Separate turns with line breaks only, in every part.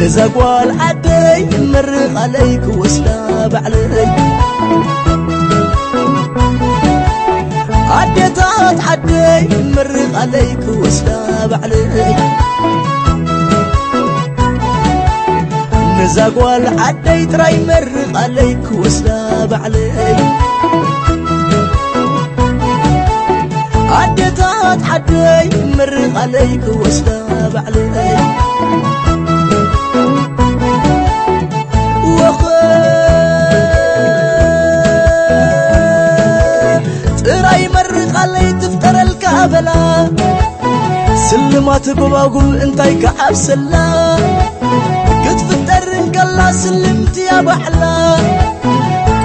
نزقوال عدي مرق عليك وسلا بعلي عديتات عدي مرق عليك وسلا بعلي نزقوال عدي تراي مرق عليك وسلا بعلي عديتات عدي مرق عليك وسلا بعلي تراي مرق علي تفتر الكابلا سلمات بباقو انتاي كعب سلا قد فتر انقلا سلمت يا بحلا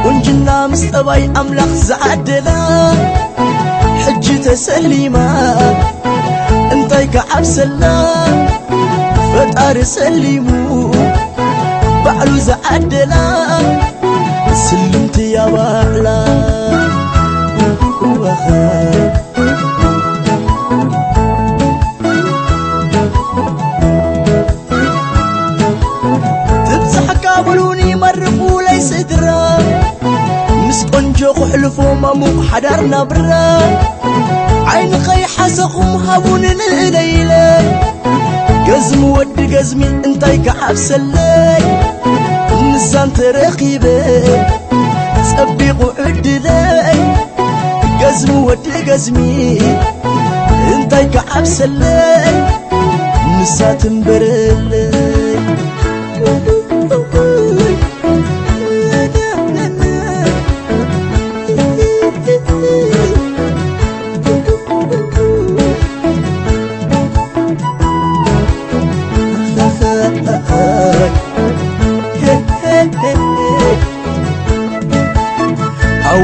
ونجنا مستباي املاخ زعدلا حجي تسليما انتاي كعب سلا فتار سليمو بعلو زعدلا سلمت يا بحلا تبزح كابلوني مرقو ليس درا مسقنجو خحلفو مامو حدارنا برا عين خي حسقهم هابون الليلة قزم ود قزمي انتاي كعب سلاي نسان ترقيبي صبيقو عدلاي قزم ود قزمي انتاي كعب سلاي نسات مبرلي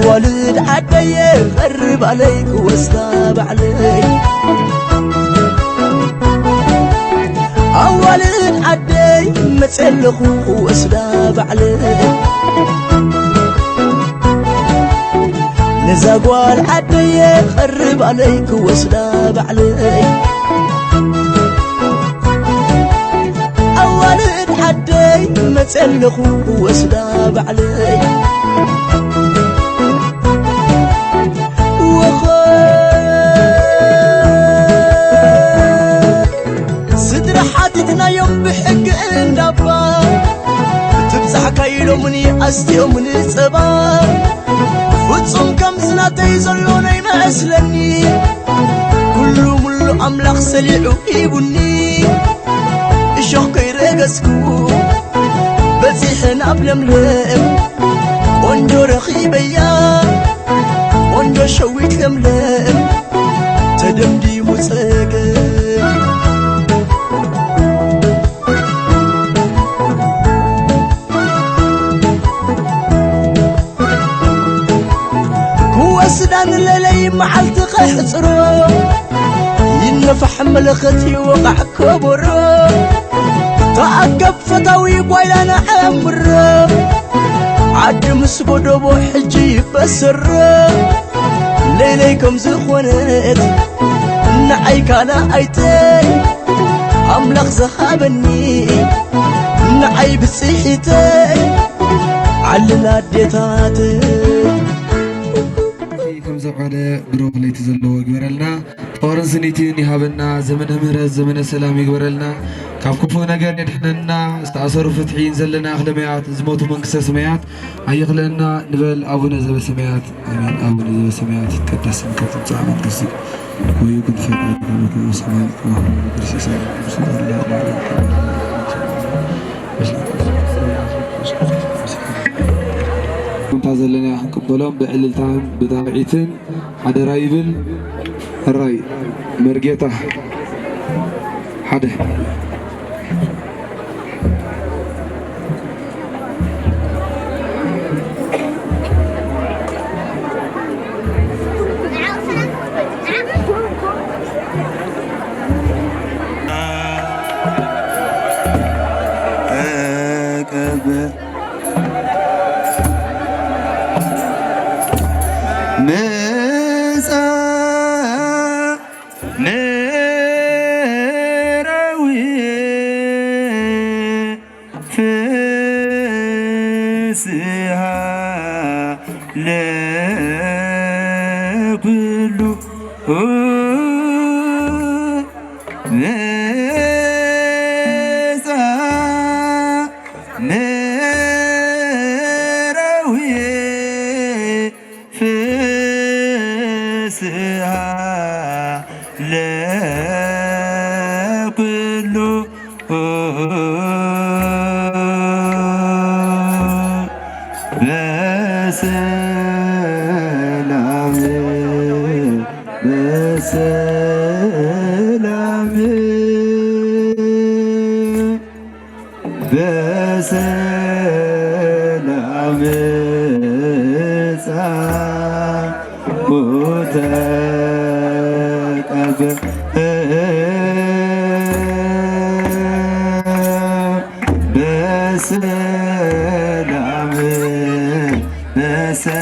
والد عدي يغرب عليك واسلاب عليك والد عدي متسلخو واسلاب عليك نزاقوال عدي يغرب عليك واسلاب عليك والد عدي متسلخو واسلاب عليك صدر حادتنا يوم بحق اندابا تبزح كايلو مني أستيو مني صبا فتصم كم زناتي زلوني ما أسلني كلو ملو أملاخ سليعو إيبوني إشوخ كيريقسكو بزيحنا بلملم وانجو رخيبيا وانجو شويت لملم تدمدي مساقم كواسدان الليلي محل تقحصرو ينفح ملختي وقع كبرو تأقب فتاوي بويلانا عمرو عد مسبودو بو حجي بسرو ليليكم زخونت نعي كان ايتي املخ زخابني نعي بسيحتي علنا ديتاتي
كم زقاله بروح ليت زلو يغبرلنا اورنسنيتي نيهابنا زمن مهرز زمن سلام يغبرلنا كاب كفو ነገር يدحننا استأثر فتحين زلنا اخلميات زموت منكس سميات ايخلنا نبل ابونا زبسميات امين ابونا زبسميات تقدس منك تمصامن قسي ويكون فقرك وسمعك وكرسي كنت زلنا قبلهم بعللتان بتابعيتن حدا رايبل الراي مرقيته حدا
نسا ፍስሃ ለኩሉ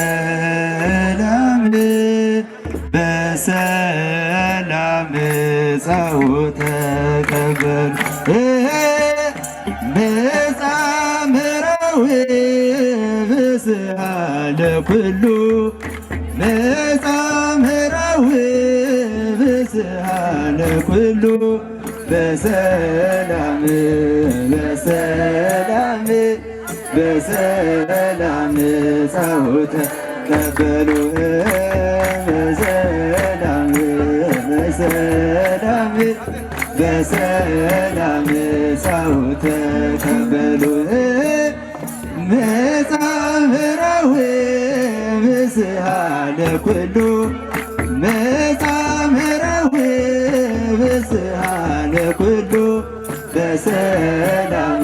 በሰላም በሰላም ጻኡ ተቀበል መጻምራዊ ፍስሃ ለኩሉ መጻምራዊ ፍስሃ ለኩሉ በሰላም በሰላም በሰላም ጻኡ ተቀበሉ በሰላም በሰላም በሰላም ጻኡ ተቀበሉ መጻምራዊ ፍስሃ ለኩሉ መጻምራዊ ፍስሃ ለኩሉ በሰላም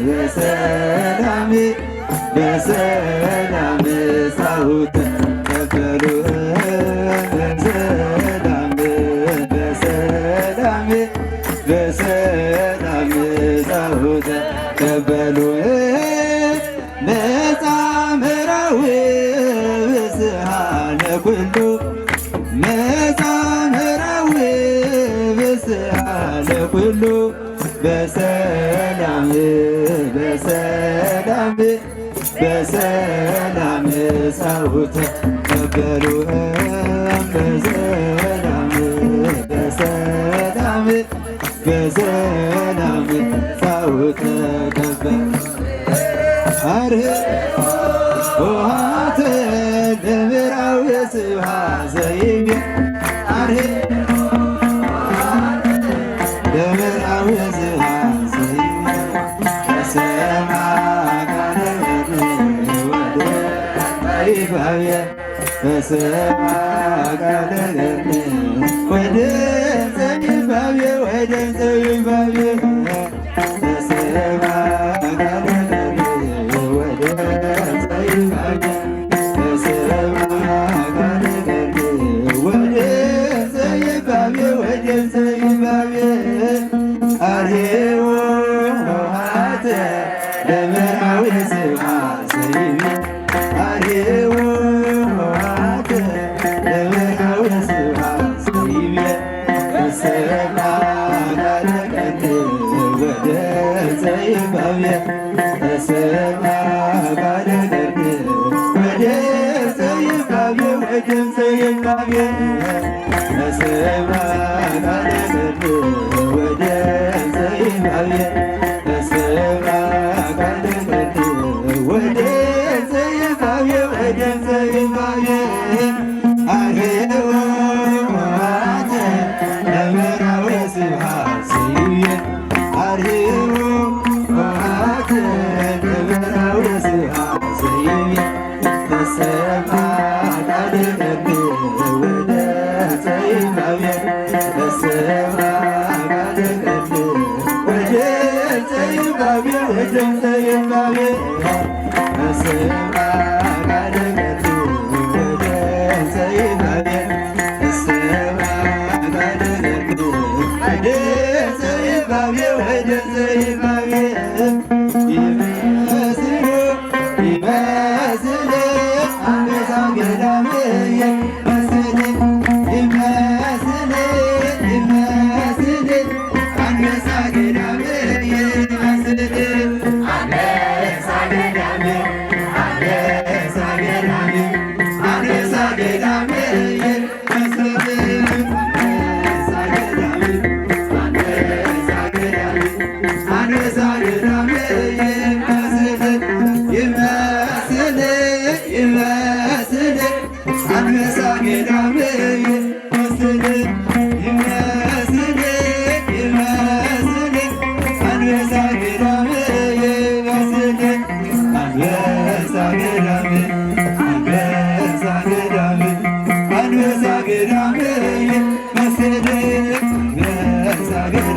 በሰላም በሰላም ጻኡ ተቀበሉ በሰላም በሰላም በሰላም ጻኡ ተቀበሉ መጻምራዊ ፍስሃ ለኩሉ መጻምራዊ ፍስሃ ለኩሉ በሰላም በሰላም በሰላም ጻኡ ተቀበሉ በሰላም በሰላም በሰላም ጻኡ ተቀበሉ ሆሃተ ለምራዊ ስብሃ ዘይቤ ለምራዊ ስብሃ ዘይቤ ሰማ ጋለገርኒ በሰማ ጋለገርኒ ወደ ዘይባቤ ወደ ዘይባቤ በሰማ
Amen.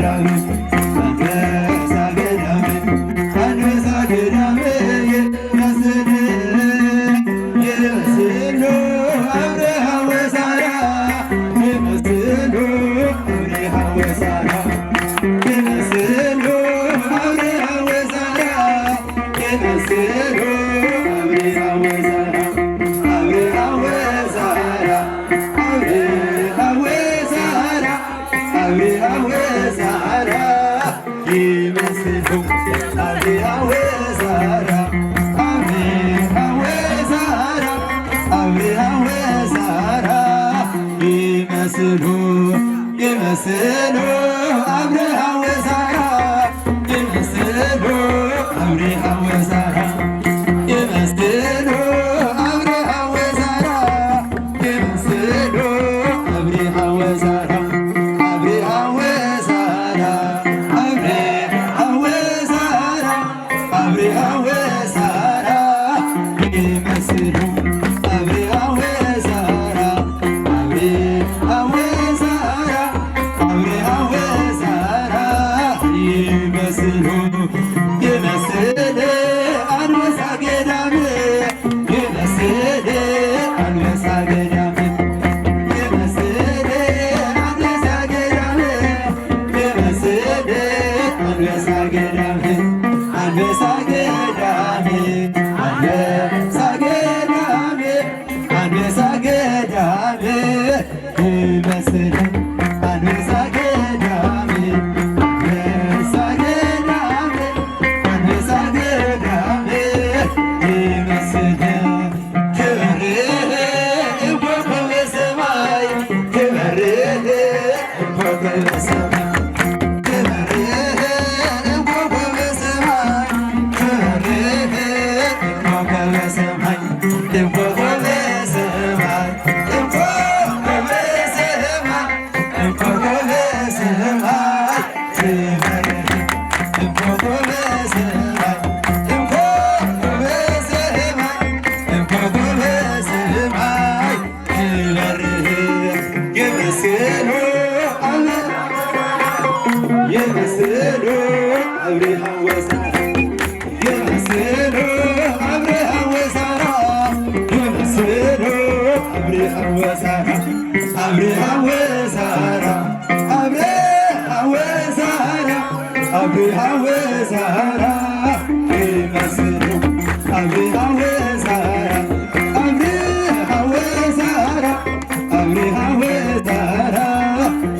ገዳም አንበሳ ገዳም አንበሳ ገዳም ይመስል ይመስሉ አብርሃ ወሳራ ይመስሉ አብርሃ ወሳራ ይመስሉ አብርሃ ወሳራ ይመስሉ አብርሃ ወሳራ አብርሃ ወሳራ አብርሃ ወሳራ አብርሃ ወሳራ ይመስሉ አብርሃ ወሳራ አብርሃ ወሳራ አብርሃ ወሳራ ይመስሉ ይመስሉ አብርሃ ወሳራ ይመስሉ አብርሃ ወሳራ ይመስሉ አብርሃ ወሳራ ይመስሉ አብርሃ ወሳራ አብርሃ ወሳራ አብርሃ ወሳራ አብርሃ ወሳራ ይመስሉ አብርሃ ወሳራ አብርሃ ወሳራ አብርሃ ወሳራ ይመስሉ ይመስል አንበሳ ገዳም ይመስል አንበሳ ገዳም ይመስል አንበሳ ገዳም ይመስል አንበሳ ገዳም አንበሳ ገዳም አንበሳ ገዳም አንበሳ ገዳም ይመስል አንበሳ ገዳም አንበሳ ገዳም አንበሳ ገዳም ይመስል ክብርህ እኮከበ ሰማይ ክብርህ እኮከበ ሰማይ ክብርህ እኮከበ ሰማይ ክብርህ እኮከበ ሰማይ እኮከበ ሰማይ እኮከበ ሰማይ እኮከበ ሰማይ ክብርህ እኮከበ ሰማይ እኮከበ ሰማይ እኮከበ ሰማይ ክብርህ ይመስሉ ይመስሉ አብርሃ ወሳራ ይመስሉ አብርሃ ወሳራ ይመስሉ አብርሃ ወሳራ አብርሃ ወሳራ አብርሃ ወሳራ አብርሃ ወሳራ ይመስሉ አብርሃ ወሳራ አብርሃ ወሳራ አብርሃ ወሳራ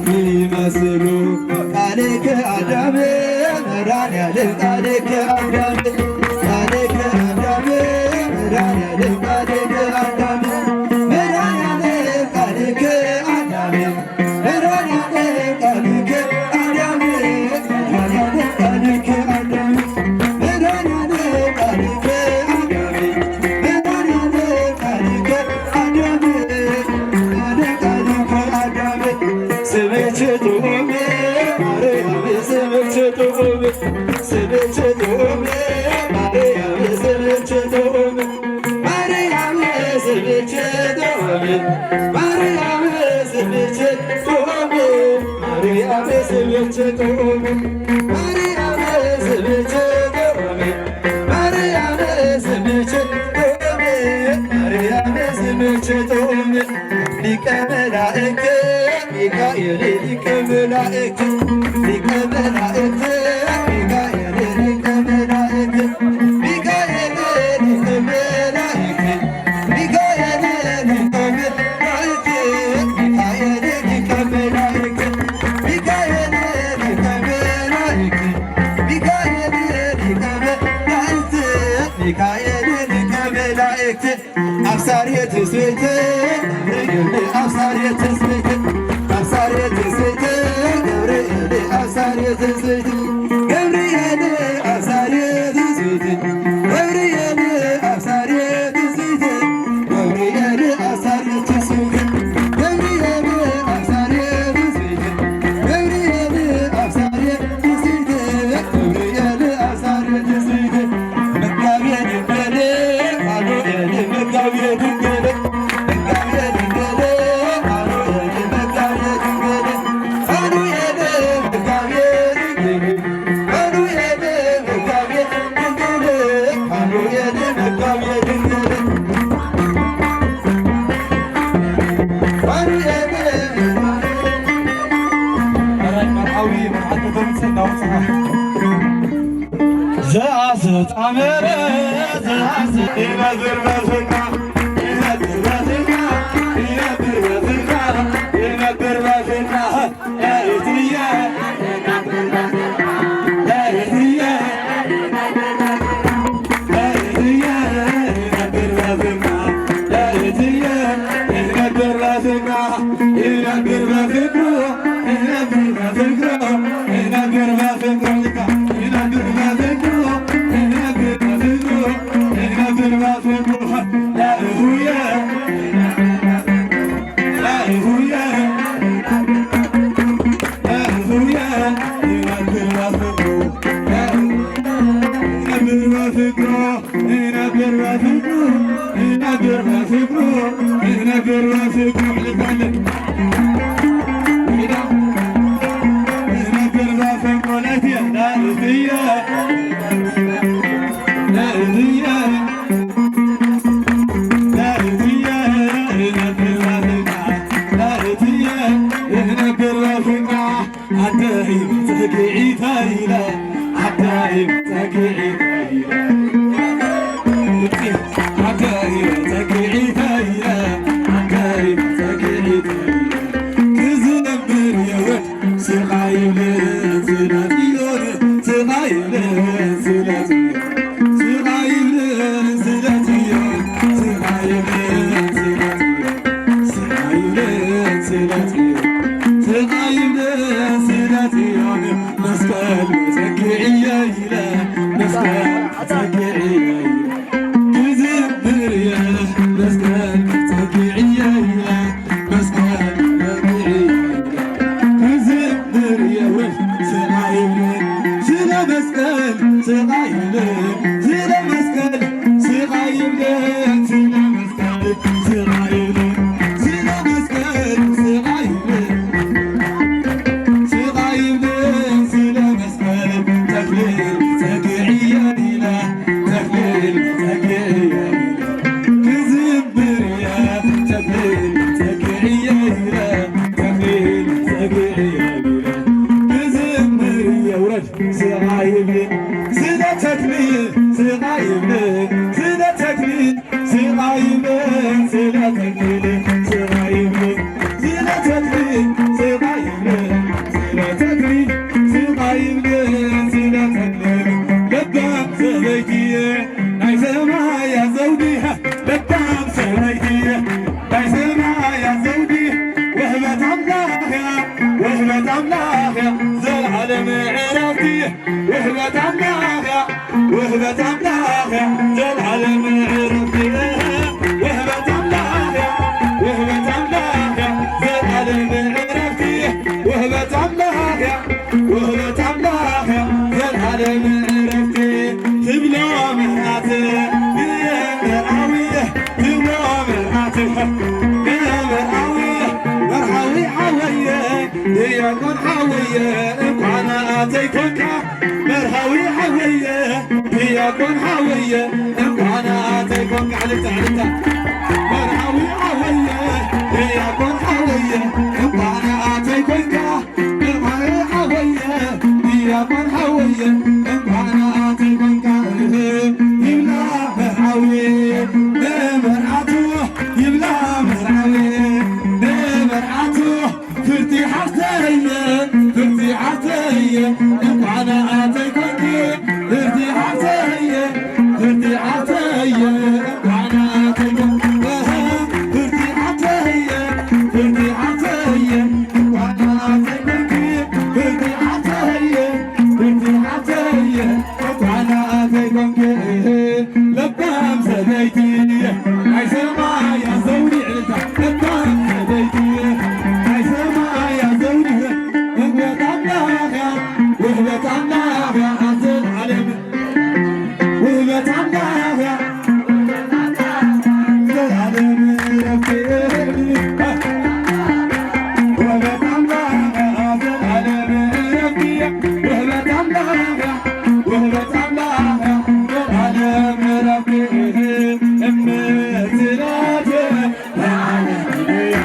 ይመስሉ ቃልከ አዳም መድኃኒዓለም ቃልከ አዳም ቃልከ አዳም መድኃኒዓለም ቃልከ አዳም መድኃኒዓለም ቃልከ አዳም መድኃኒዓለም ቃልከ አዳም መድኃኒዓለም ቃልከ አዳም መድኃኒዓለም ቃልከ አዳም መድኃኒዓለም ቃልከ አዳም ቃልከ አዳም ስምች ጡሜ ማርያም ስምች ጡሜ ስምች ጡሜ ማርያም ስምች ጡሜ ማርያም ስምች ጡሜ ማርያም ስምች ጡሜ ማርያም ስምች ጡሜ ማርያም ስምች ጡሜ ማርያም ስምች ጡሜ ማርያም ስምች ጡሜ ሊቀ መላእክት ሚካኤል ሊቀ መላእክት ሊቀ መላእክት ሚካኤል ሊቀ መላእክት ሚካኤል ሊቀ መላእክት ሚካኤል ሊቀ መላእክት ሚካኤል ሊቀ መላእክት ሚካኤል ሊቀ መላእክት ሚካኤል ሊቀ መላእክት ሚካኤል ሊቀ መላእክት አብሳርየ ትስብእት ገብርኤል አብሳርየ ትስብእት አብሳርየ ትስብእት ገብርኤል አብሳርየ ትስብእት ገብርኤል አብሳርየ ትስብእት ገብርኤል አብሳርየ ትስብእት ገብርኤል አብሳርየ ትስብእት ገብርኤል አብሳርየ ትስብእት ገብርኤል አብሳርየ ትስብእት ገብርኤል አብሳርየ ትስብእት መጋቤ ድንግል አዶኤል መጋቤ ድንግል መጋቤ ድንግል አዶኤል መጋቤ ድንግል አዶኤል መጋቤ መርዓዊ መርዓቲ ተምፅእ ናውፅኻ زعزت عمرة زعزت إلى بربتك إلى بربتك إلى بربتك إلى بربتك يا إتيا يا إتيا يا إتيا إلى بربتك يا إتيا إلى بربتك إلى بربتك إلى بربتك إلى بربتك إلى بربتك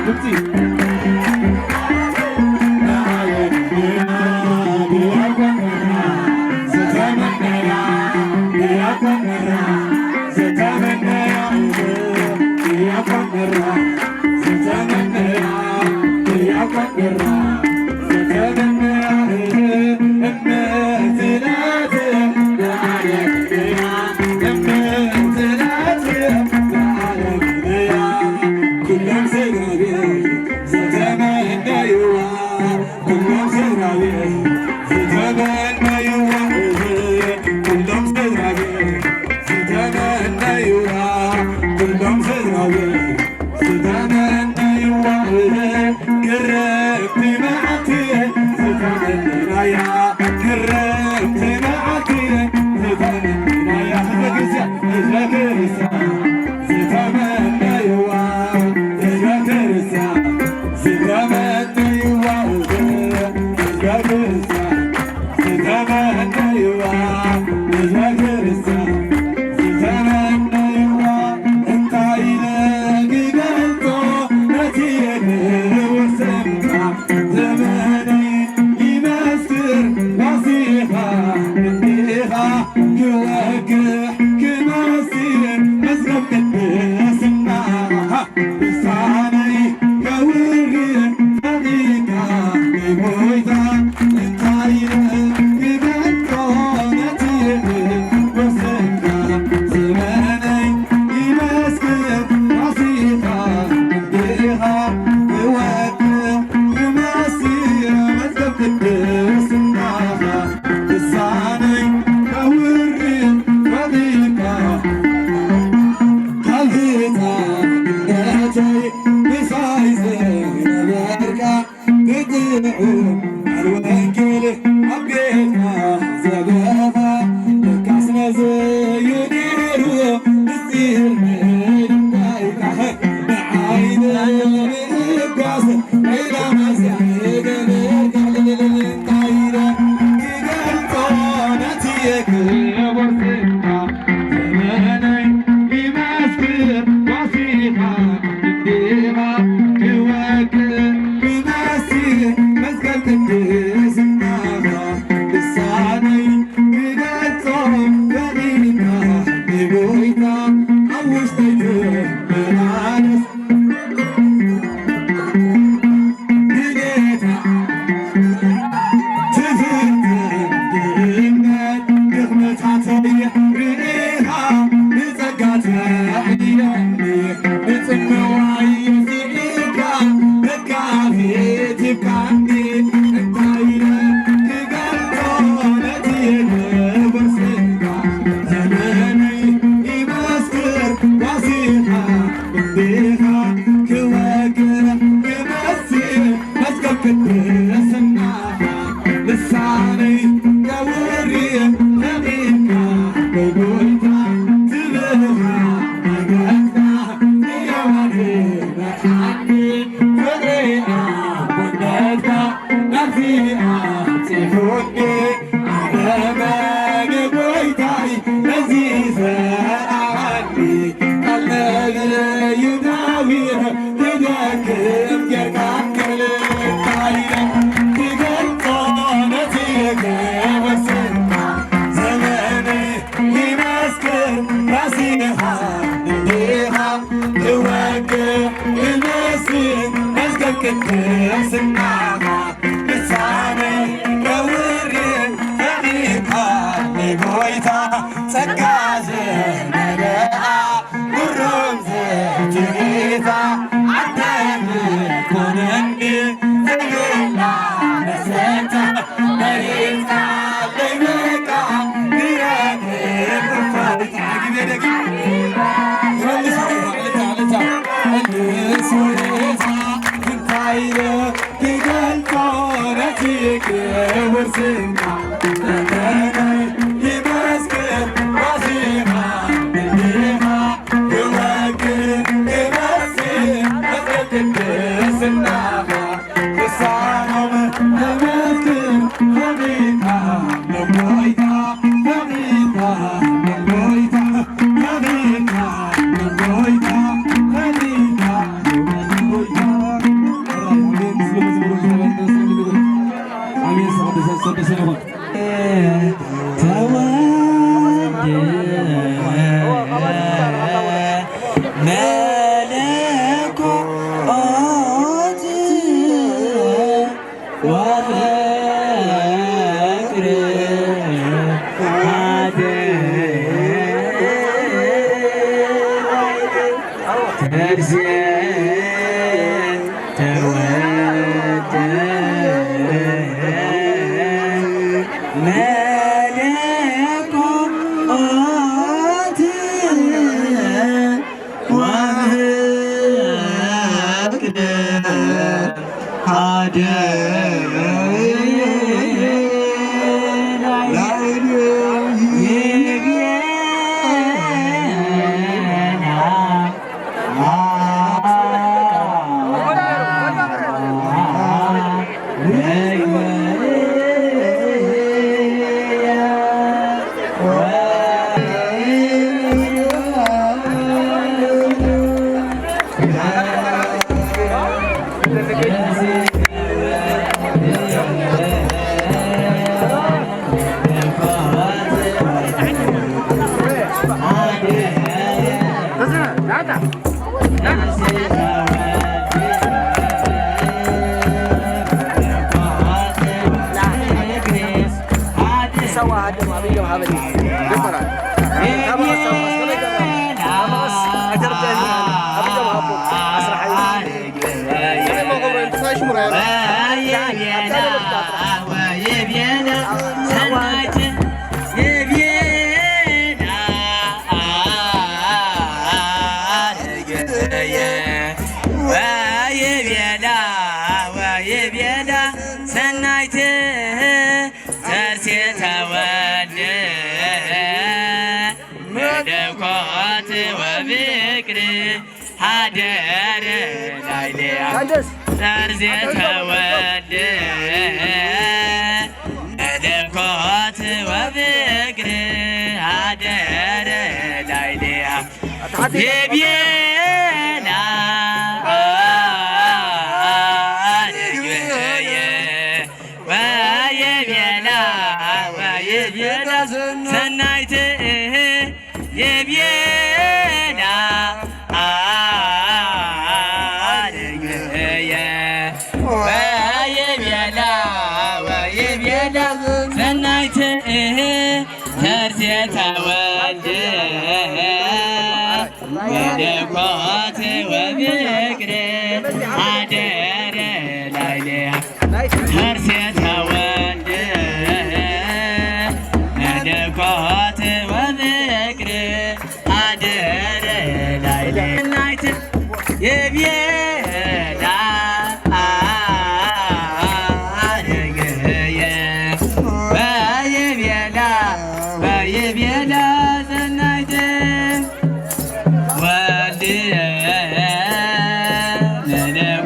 Let's see.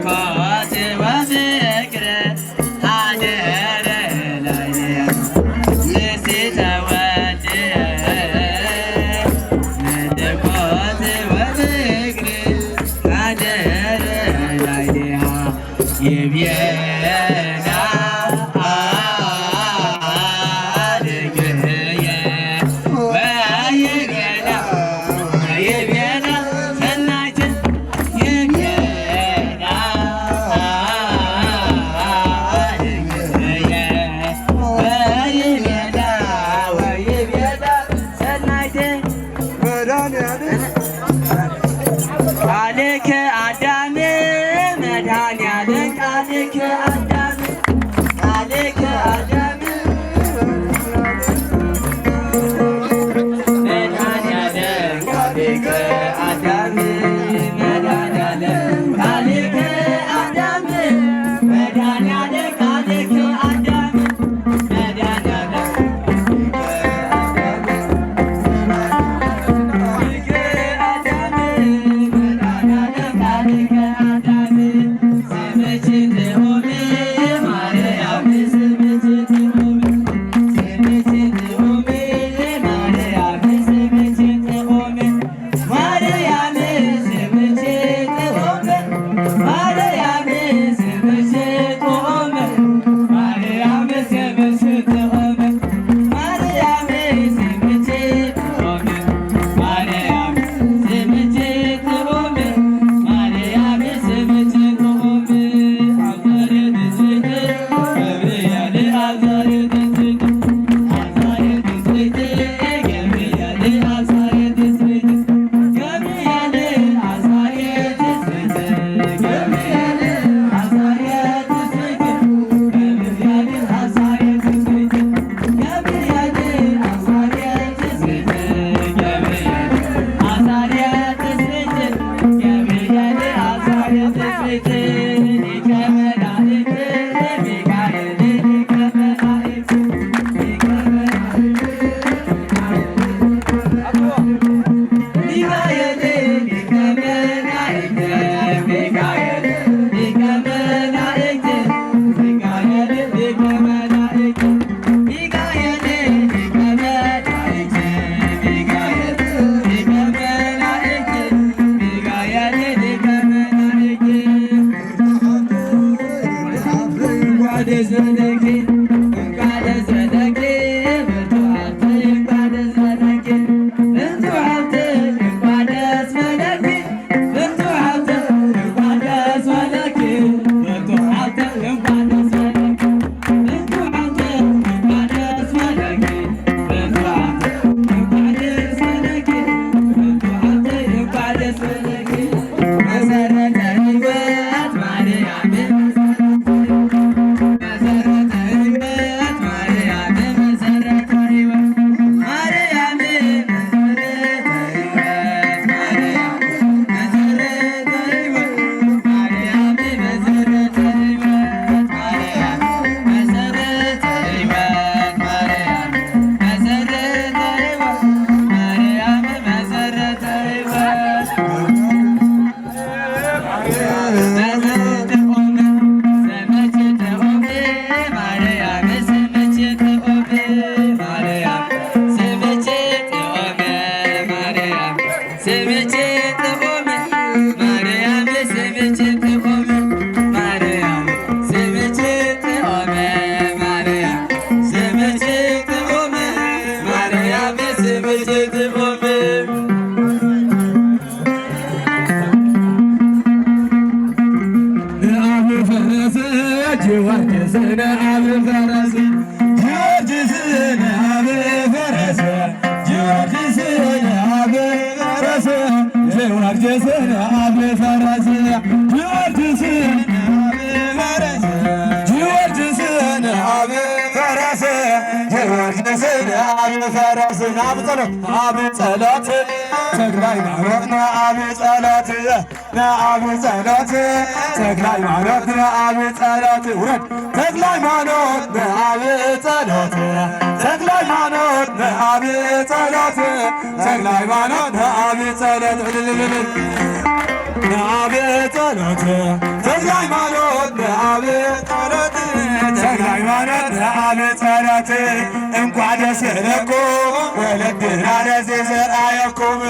What
ጊዮርጊስን አብ ፈረስን አብ ጸሎት ተክለ ሃይማኖት አብ ጸሎት አብ ጸሎት ተክለ ሃይማኖት አብ ጸሎት ውረድ ተክለ ሃይማኖት አብ ጸሎት ተክለ ሃይማኖት አብ ጸሎት ተክለ ሃይማኖት አብ ጸሎት አብ ጸሎት ተክለ ሃይማኖት አብ ጸሎት ተክለ ሃይማኖት አብ ጸሎት እንኳን ደስ ያለኩም ወለድና ለዚህ ዘርአየኩም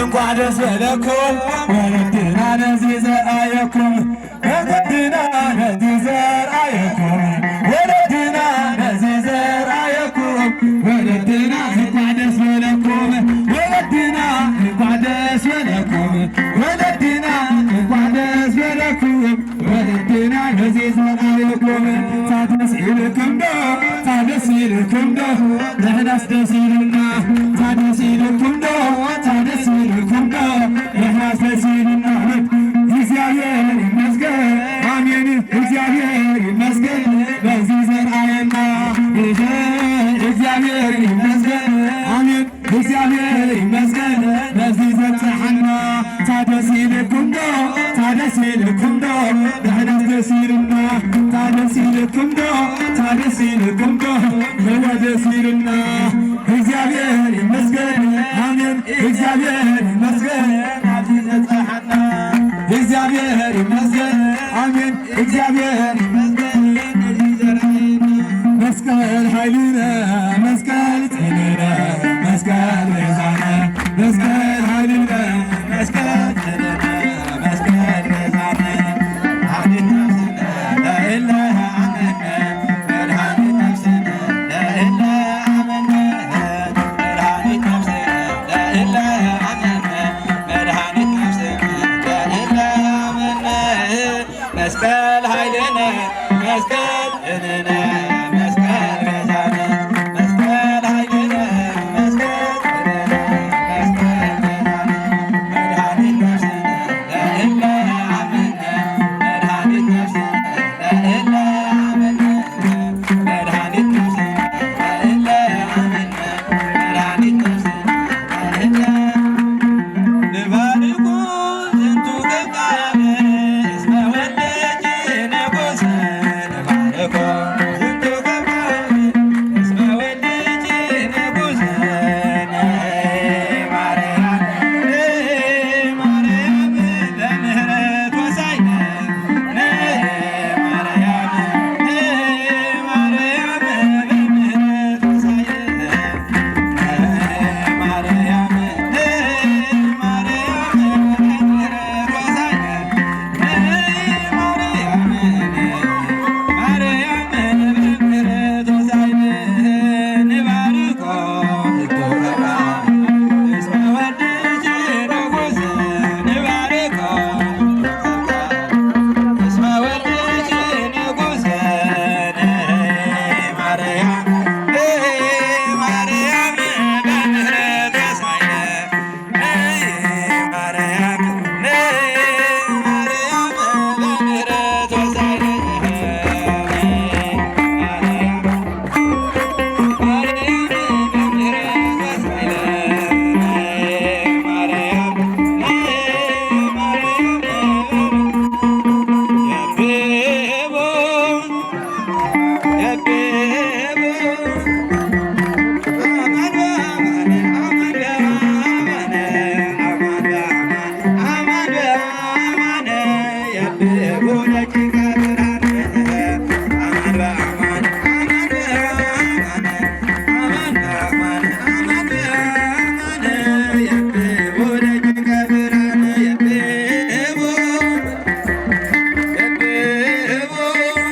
እንኳን ደስ ያለኩም ወለድና ለዚህ ዘርአየኩም ወለድና ለዚህ ዘርአየኩም ወለድና ለዚህ ዘርአየኩም ወለድና እንኳን ደስ ያለኩም ወለድና እንኳን ደስ ያለኩም ወለድና እንኳን ደስ ያለኩም ወለድና ለዚህ ዘርአየኩም ታደስ ይልክምዶ ታደስ ይልክምዶ ለህዳስ ደስ ይልና ታደስ ይልክምዶ ታደስ ይልክምዶ ለህዳስ ደስ ይልና እግዚአብሔር ይመስገን አሜን እግዚአብሔር ይመስገን በዚህ ዘርአየና እግዚአብሔር ይመስገን አሜን እግዚአብሔር ይመስገን በዚህ ዘርአየና ታደስ ይልክምዶ ታደስ ይልክምዶ ለህዳስ ደስ ይልና ታደስ ይልክምዶ ታደስ ይልክምዶ ለወደስ ይልና እግዚአብሔር ይመስገን አሜን እግዚአብሔር ይመስገን በዚህ ዘርአየና እግዚአብሔር ይመስገን አሜን እግዚአብሔር ይመስገን በዚህ ዘርአየና መስቀል ኃይልነ መስቀል ጽንዕነ መስቀል ቤዛነ መስቀል ኃይልነ መስቀል ጽንዕነ መስቀል ቤዛነ አሜን ለእለ አመነ መድኃኒት ነፍስነ ለእለ አመነ መድኃኒት ነፍስነ ለእለ አመነ መድኃኒት ነፍስነ ለእለ አመነ መስቀል ኃይልነ መስቀል ጽንዕነ መስቀል ቤዛነ መስቀል ኃይልነ መስቀል ጽንዕነ መስቀል ቤዛነ መድኃኒት ነፍስነ ለእለ አመነ መድኃኒት ነፍስነ ለእለ አመነ መድኃኒት ነፍስነ ለእለ አመነ መድኃኒት ነፍስነ ለእለ ንባርኩ ዝንቱ ገባነ እስመ ወልደኪ ንጉሠ ንባርኩ ዝንቱ ገባነ እስመ ወልደኪ ንጉሠ ማርያም ማርያም በምህረት ወሳይነ ማርያም ማርያም በምህረት ወሳይነ ማርያም ማርያም በምህረት ወሳይነ ማርያም ማርያም በምህረት ወሳይነ ንባርኮ ዝንቱ ገባነ እስመ ወልደኪ ንጉሠ ንባርኮ እስመ ወልደኪ ንጉሠ ማርያም ማርያም በምህረት ወሳይነ ማርያም ማርያም በምህረት ወሳይነ ማርያም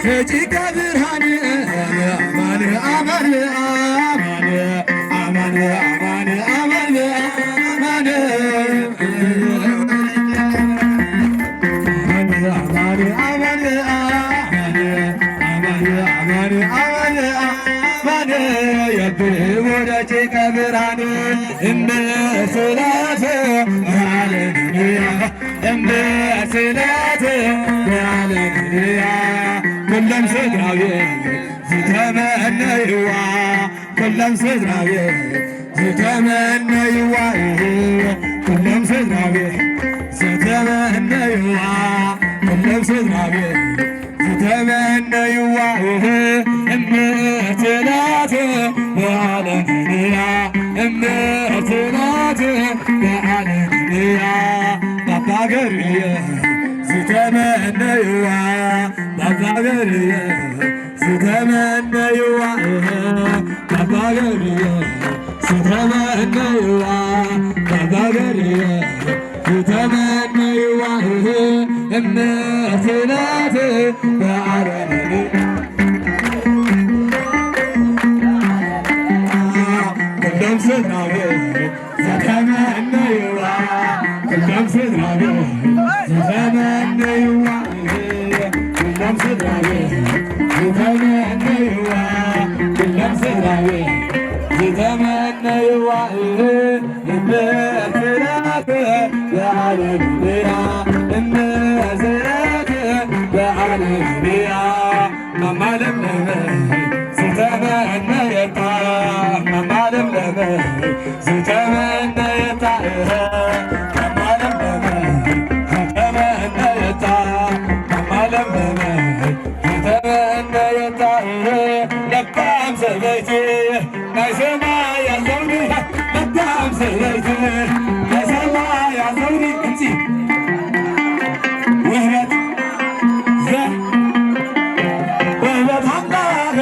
ደቂቀ ብርሃን አማን አማን አማን አማን አማን አማን ደቂቀ ብርሃን እንደ ስላሴ ሃሌሉያ እንደ ስላሴ ሃሌሉያ ኩለም ስጋዊ ዝተመነይዋ ኩሎም ስድራ ቤት ዝተመነይዋ ኩሎም ስድራ ቤት ዝተመነይዋ ኩሎም ስድራ ቤት ዝተመነይዋ እምእትናት ብዓለምያ እምእትናት ብዓለምያ ባባገርየ ዝተመነይዋ ባባገርየ ዝተመነይዋ ባባገርየ ዝተመነይዋ ባባገርየ ዝተመነይዋ እምእትናት ብዓለምያ ኩሎም ስድራ ቤት ዝተመነይዋ ኩሎም ስድራ ቤት ዝተመነይዋ ኩሎም ስድራ ቤት ዝተመነይዋ ኩሎም ስድራ ቤት ዝተመነይዋ እምእትናት ብዓለምያ እምእትናት ብዓለምያ ማማለምለመ ዝተመነየታ ማማለምለመ ዝተመነየታ ማማለምለመ ዝተመነየታ ማማለምለመ ዝተመነየታ ለባም ሰበይቲ ናይ ሰማይ ያለውኒ ለባም ሰበይቲ ናይ ሰማይ ያለውኒ እንፂ ውህበት ውህበት አምላኸ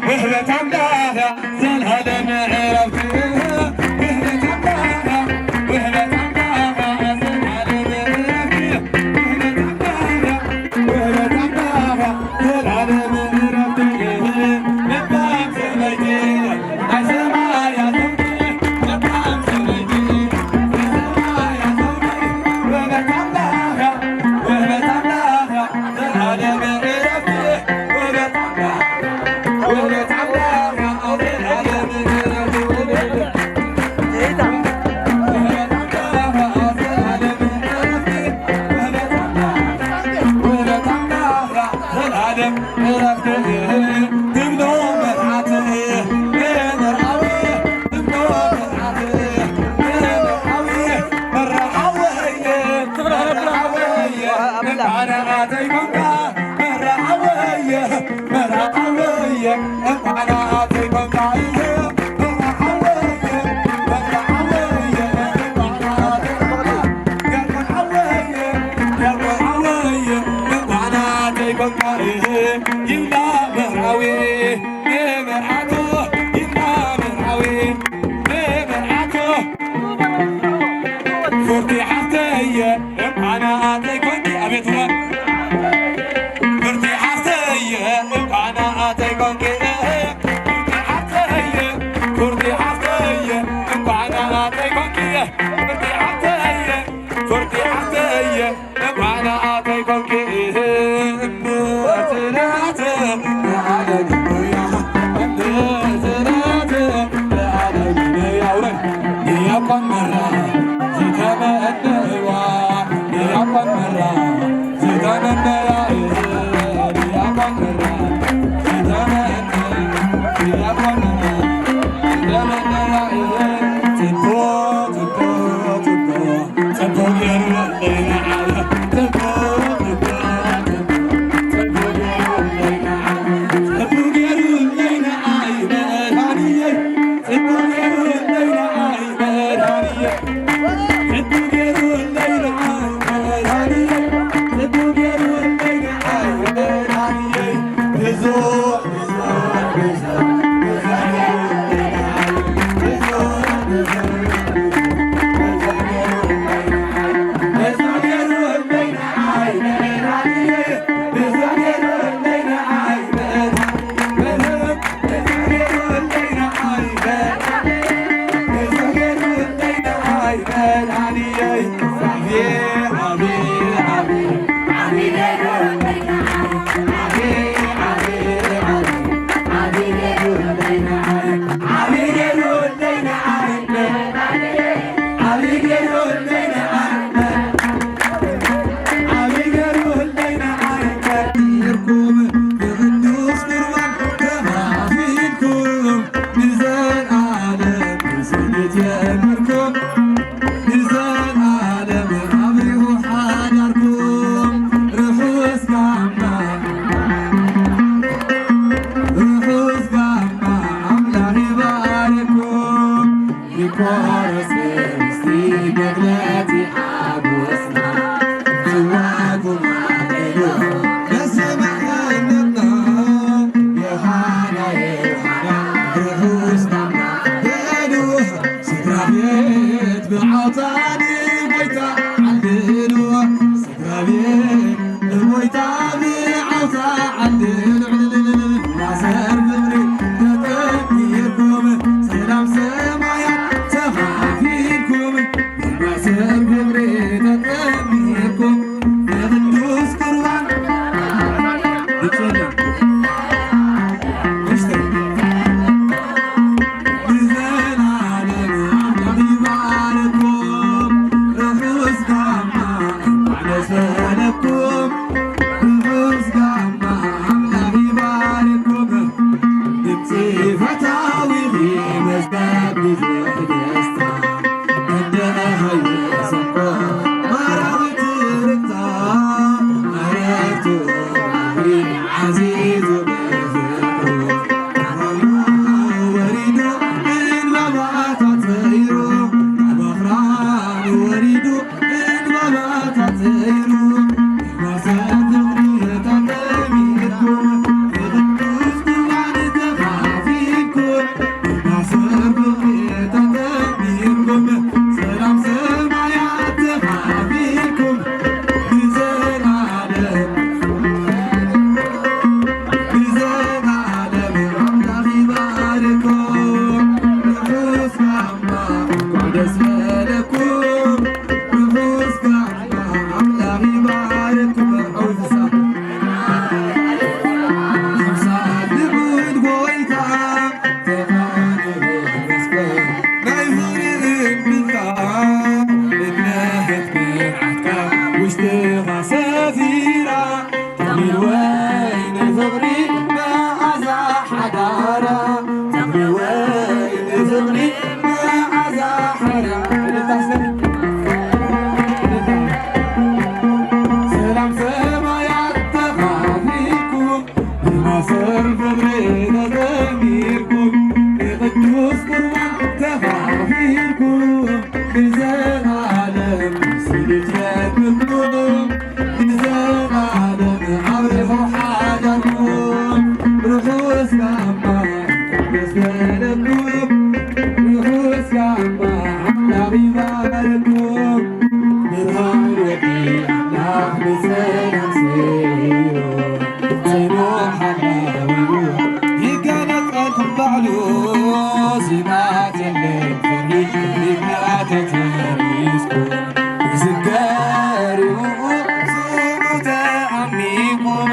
ውህበት አምላኸ ዘለዓለም ዕረፍት ውህበት አምላኸ ውህበት አምላኸ ዘለዓለም ዕረፍት ውህበት አምላኸ ዘለዓለም ዕረፍት ለባም ሰበይቲ ናይ ሰማይ ያለውኒ ለባም ሰበይቲ ናይ ሰማይ ያለውኒ ውህበት አምላኸ ውህበት አምላኸ ዘለዓለም ዕረፍት ውህበት አምላኸ ውህበት አምላኸ ዘለዓለም ዕረፍት ትብሎ መርዓት መርዓዊ ትብሎ መርዓት መርዓዊ መርዓወየ እንኳናተይ ኮንካ መርዓወየ መርዓወየ እንኳናተይ ኮንካ መርዓወየ መርዓወየ ገርመዓወየ እንኳናተይ ኮንካ ይብላ መርዓዊ ንመርዓቶ ይብላ መርዓዊ ንመርዓቶ ፍርቲ ሓፍተየ እንኳናተይ ኮንኪ አቤት ፍርቲ ሓፍተየ እንኳናተይ ኮንኪ ፍርቲ ሓፍተየ እንኳናተይ ኮንኪ ፍርቲ ሓፍተየ ፍርቲ ሓፍተየ እንኳናተይ ኮንኪ እምእትናት ብዓለምያ እምእትናት ብዓለምያ ውረድ ዲያቆን መራ ዝተመነይዋ ዲያቆን መራ ዝተመነያ ዲያቆን መራ ዲያቆን መራ ዝተመነያ ጽቦ ጽቦ ጽቦ ጽቦ ገይሩ ለይናዓየ ጽቦ ጽቦ ጽቦ ገይሩ ለይናዓየ መድኃኒየ ጽቦ ገይሩ ለይናዓየ መድኃኒየ ጽቦ ገይሩ ለይናዓየ መድኃኒየ ጽቦ ገይሩ ለይናዓየ መድኃኒየ ብዙሕ ብዙሕ ብዙ ኮረስ ምስቲ መግለቲ ሓጎስና ዝዋጉም ዓሌሉ ነሰማዕነትና የሃና የሃና ርሑስናና በሉ ስድራ ቤት ብዓውታኒ ሞይታ ዓልሉ ስድራ ቤት ብሞይታ ብዓውታ ዓልሉ ማሰር ፍቅሪ ተጠሚርኩም ሰላም ሰማያት ተኻፊልኩም ማሰር ፍቅሪ ተጠሚርኩም የቅዱስ ቁርባን ይጨለም እሽተይ ብዘላለም አምላኽ ይባርኩም ርሑስ ጋማ ዓደሰለኩም ርሑስ ጋማ አምላኽ ይባርኩም ድምፂ ፈታዊ መዝገብ ብዘደስታ እንደኸይ ሰንቆ ማራዊት ርግታ መረቱ ዓዚዙ በፍቅሩ ወሪዱ እንባባታት ዘይሩ አበኽራን ወሪዱ እንባባታት ዘይሩ ማሰብ ፍቅሪ ተጠሚርኩም የቅዱስ ቁርባን ተኻፊልኩም ማሰብ ፍቅሪ ተጠሚርኩም ሰላም ሰማያት ተኻፊልኩም ብዘላለም አምላኽ ይባርኩም ርሑስ ጋማ እንኳዕ ደስ በለኩም ርሑስ ጋማ አምላኽ ይባርኩም ዓውይ ፍስሓ ምሳል ልቡን ጎይታ ተኻንብ መስቀል ናይ ፍቅርን ብልታ እትነህት ብርዓትካ ውሽጥኻ ሰፊራ ተኽሊል ወይኒ ፍቅሪ መዓዛ ሓዳራ ተኽሊል ወይኒ ፍቅሪ መዓዛ ሓዳራ ሰላም ሰማያት ተኻፊልኩም ብማሰር ፍቅሪ ተጠሚርኩም የቅዱስ ቁርባን ተኻፊልኩም ብዘላለም ስልት የብኩም ብዘላለም ዓብሪኹ ሓዳርኩም ርሑስ ጋማ ደስ በለኩም ርሑስ ጋማ አምላኽ ይባርኩም ብርሃን ወዲ አምላኽ ብሰላም ሰይሩ ጽኑዕ ሓላዊኡ ይገለጸልኩም ባዕሉ ስባት የለን ፍርሂ ብግብኣተ ተሪስኩም ይስገሪኡ ስሙ ተኣሚንኩም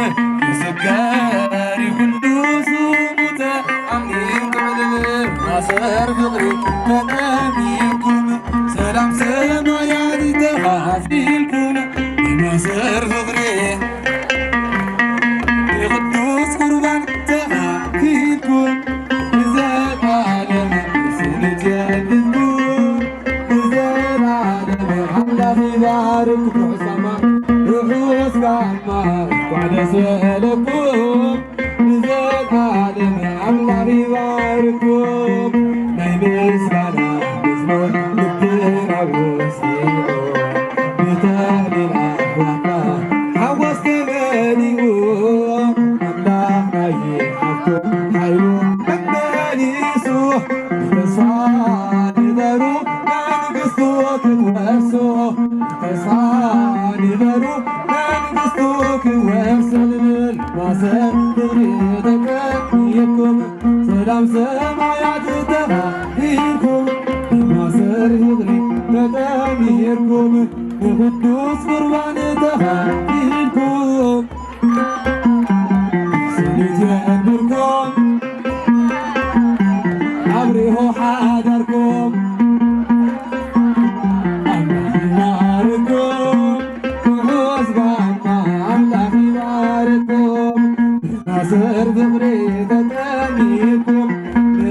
ይስገሪ ኩሉ ስሙ ተኣሚንኩም ማሰር ፍቅሪ ተጠሚርኩም ሰላም ሰማያት ተኻፊልኩም ብማሰር ፍቅሪ የቅዱስ ቁርባን ተኻፊልኩም ብዘላለም ስልት የብኩም ብዘላለም አምላኽ ይባርኩም ርሑስ ጋማ እንኳዕ ደስ በለኩም ብዘላለም አምላኽ ይባርኩም ናይ ምስጋና መዝሙር ልብና ወሲዑ ብተኽሊል ኣሕዋትና ሓጎስ ተመሊኡ ኣምላኽና ይሓፍኩም ሓይሉ መመሊሱ ብተስፋ ንበሩ መንግሥቱ ክትወርሱ ተስፋ ንበሩ መንግሥቱ ክትወርሱ ልብል ማሰር ፍቅሪ ተጠሚርኩም ሰላም ሰማያት ተኻፊልኩም ብማሰር ፍቅሪ ተጠሚርኩም ብቅዱስ ቁርባን ተኻፊልኩም ስልት የብርኩም ዓብሪኹ ሓዳርኩም አምላኽ ይባርኩም ርሑስ ጋማ አምላኽ ይባርኩም ብማሰር ፍቅሪ ተጠሚርኩም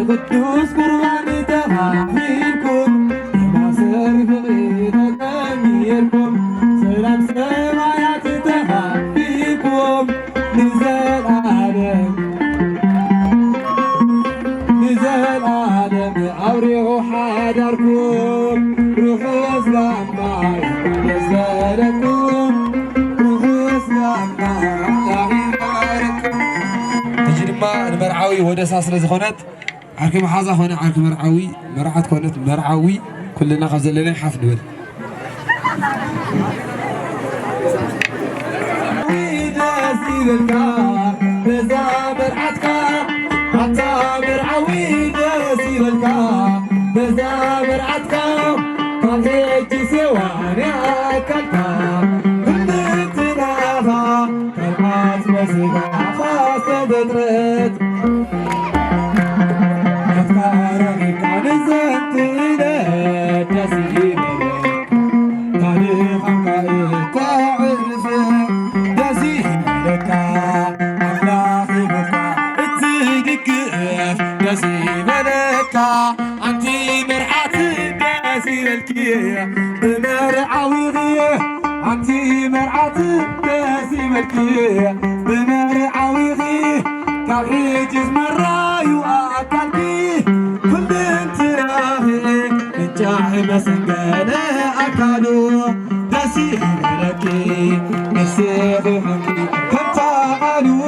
ብቅዱስ ቁርባን ተኻፊልኩም ብማሰር ፍቅሪ ተጠሚርኩም ሰላም ሰማያት ተኻፊልኩም ንዘለዓለም أوريغ حداركم روحوا اسلامنا يزالكم روحوا اسلامنا الله يباركم
تجرما المرعوي ودسا سلا زخونت عركي محازا خونا عركي مرعوي مرعت كونت مرعوي كلنا خزلنا حف نبل
بزامر عتكا حتى مرعوي داسي بالكا بزامر عتكا كان هيك سواني أكلتا كنت نافا كلمات مسيقى خاصة دترت أفكارك كان الزنت داسي تاريخك تعرف داسي لك داسي ملكا أنتي مرعاتي داسي ملكية بمرعوي غيه أنتي مرعاتي داسي ملكية بمرعوي غيه كالحجز مرايو أكلكي كل انتراهي نجاح مسنقانا أكالو داسي ملكي نسيغي حكي كنتا قالو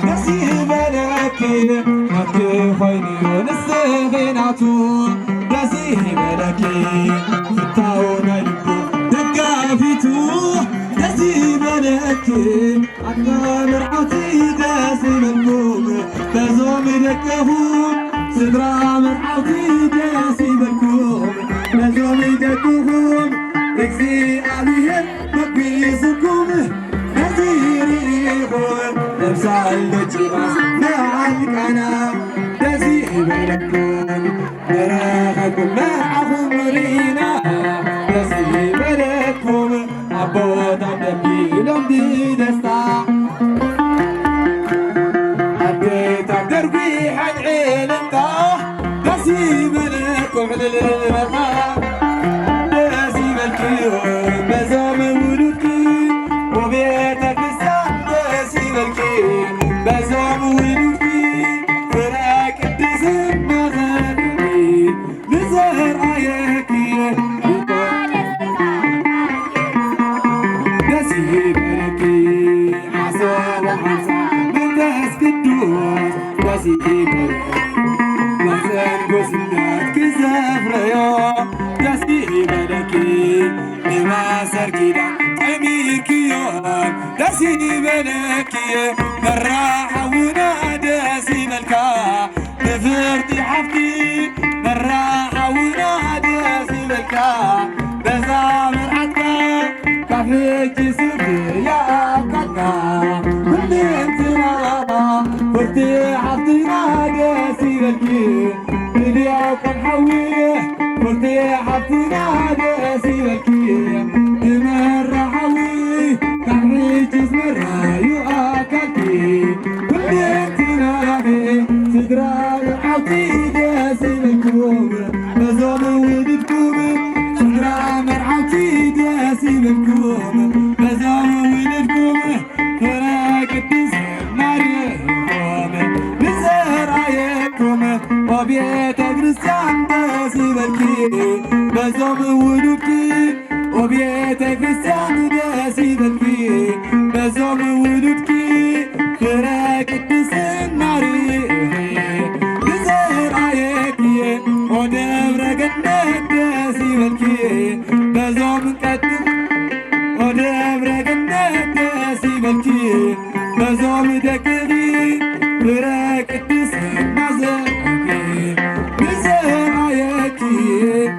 داسي ملكي مكي خيني ونسيغيناتو داسي ملكي فتاونا لبو دقافيتو داسي ملكي عنا مرعاتي داسي ملكوم بزوم يدكهون سدرا مرعاتي داسي ملكوم بزوم يدكهون اكسي عليهم مكبيسكم نزيريهم نمسال لجيباس نعلك أنا داسي ملكوم نراغكم معهم رينا داسي ملكوم عبودا دميلهم دي دستا عديتك دربي حد عينك داسي ملكوم للمرحب داسي ملكيهم بزوم ولوكي وبيتك السام داسي ملكي بزوم ولوكي فراك الدسم مغاني نزهر آياكي داسي ملكي حساب وحسا من داس كدوس داسي ملكي وحسن قسمات كزاف ريا داسي ملكي لما سركيدا أميكي يوم داسي ملكي بالراحة وناداسي ملكا بفرتي حفتي بالراحة وناداسي ملكا بزامر عتكا كافيك سبي يا كاكا كل انتنا فرتي حفتي ناداسي ملكي بديعك نحويه فرتي حفتي ناداسي ملكي تمرحوي كحريك اسمرايو أكلكي كل انتناغي سدرا مرعوتي داسي ملكوم بزوم ولدكم سدرا مرعوتي داسي ملكوم بزوم ولدكم فراك التسهر ناريكم نزهر آيكم وبيت كريستيان داسي ملكي بزوم ولدكي وبيت كريستيان داسي ملكي بزوم ولدكي فراك التسهر ناريكم نزهر آيكي ودبر قنات داسي ملكي بزوم قدم ودبر قنات داسي ملكي بزوم دكري فراك التسهر نزهر نزهر آيكي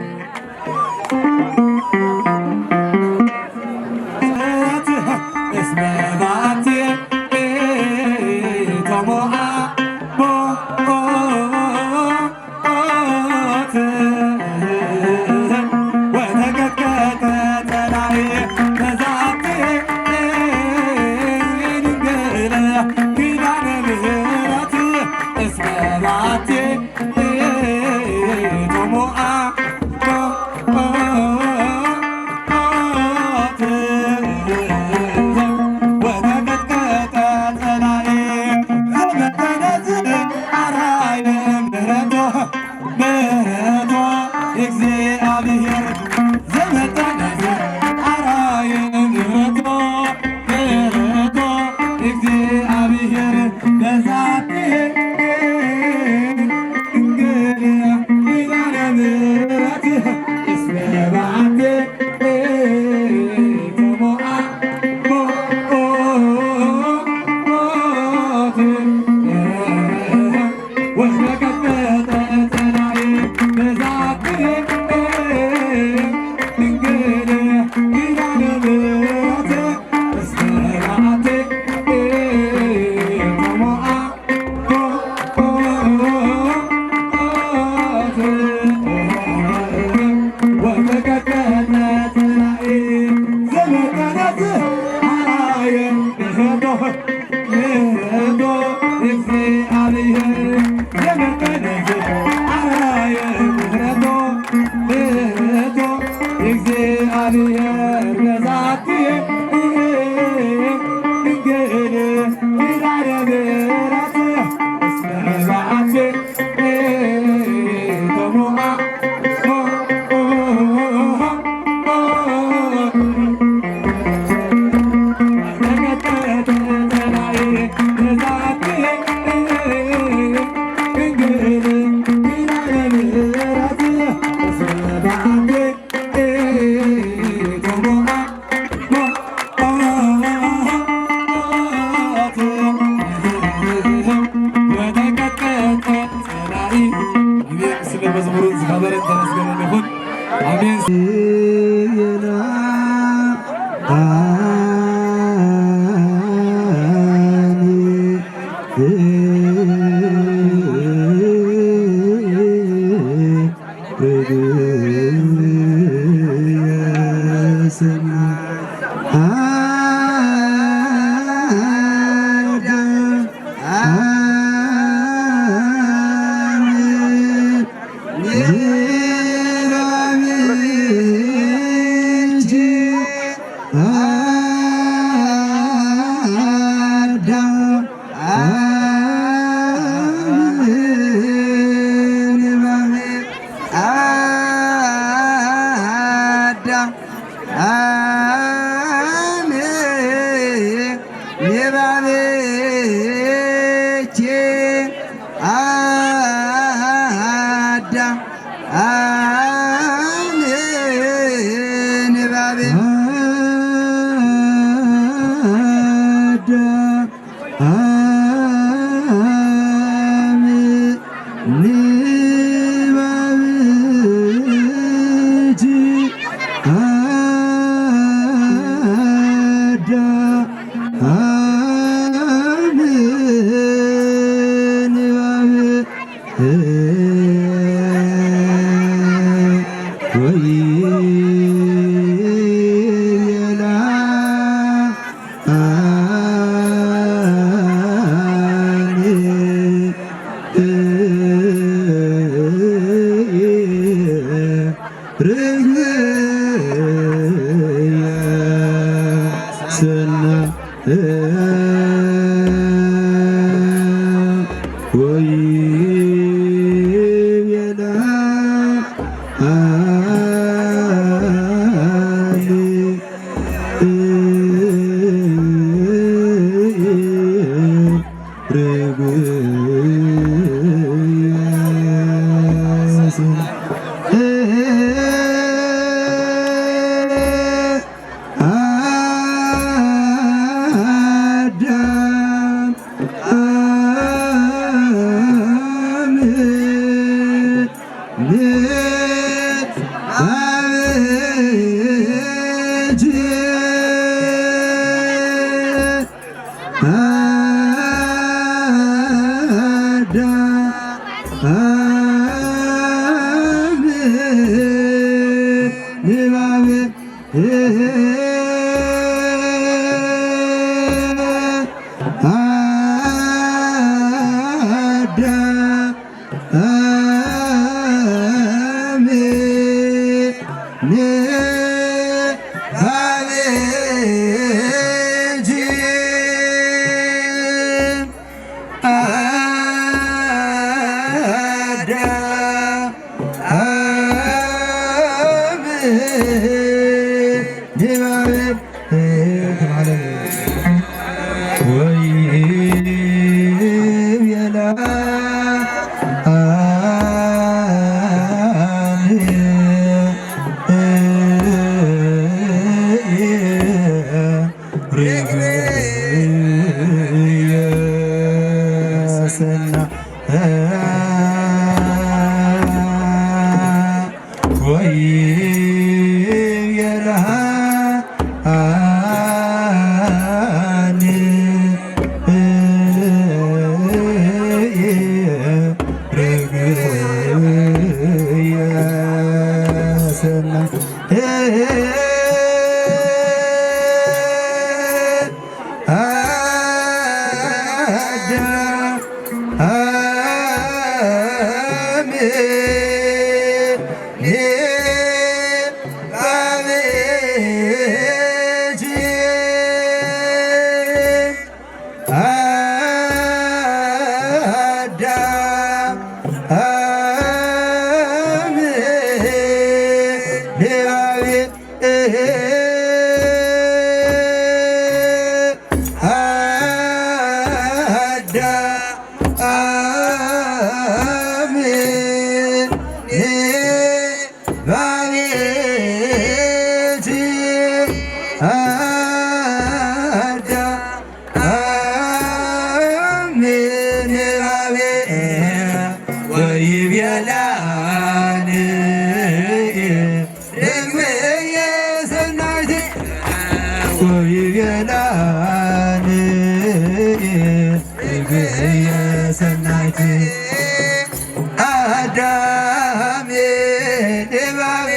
ወይቤላን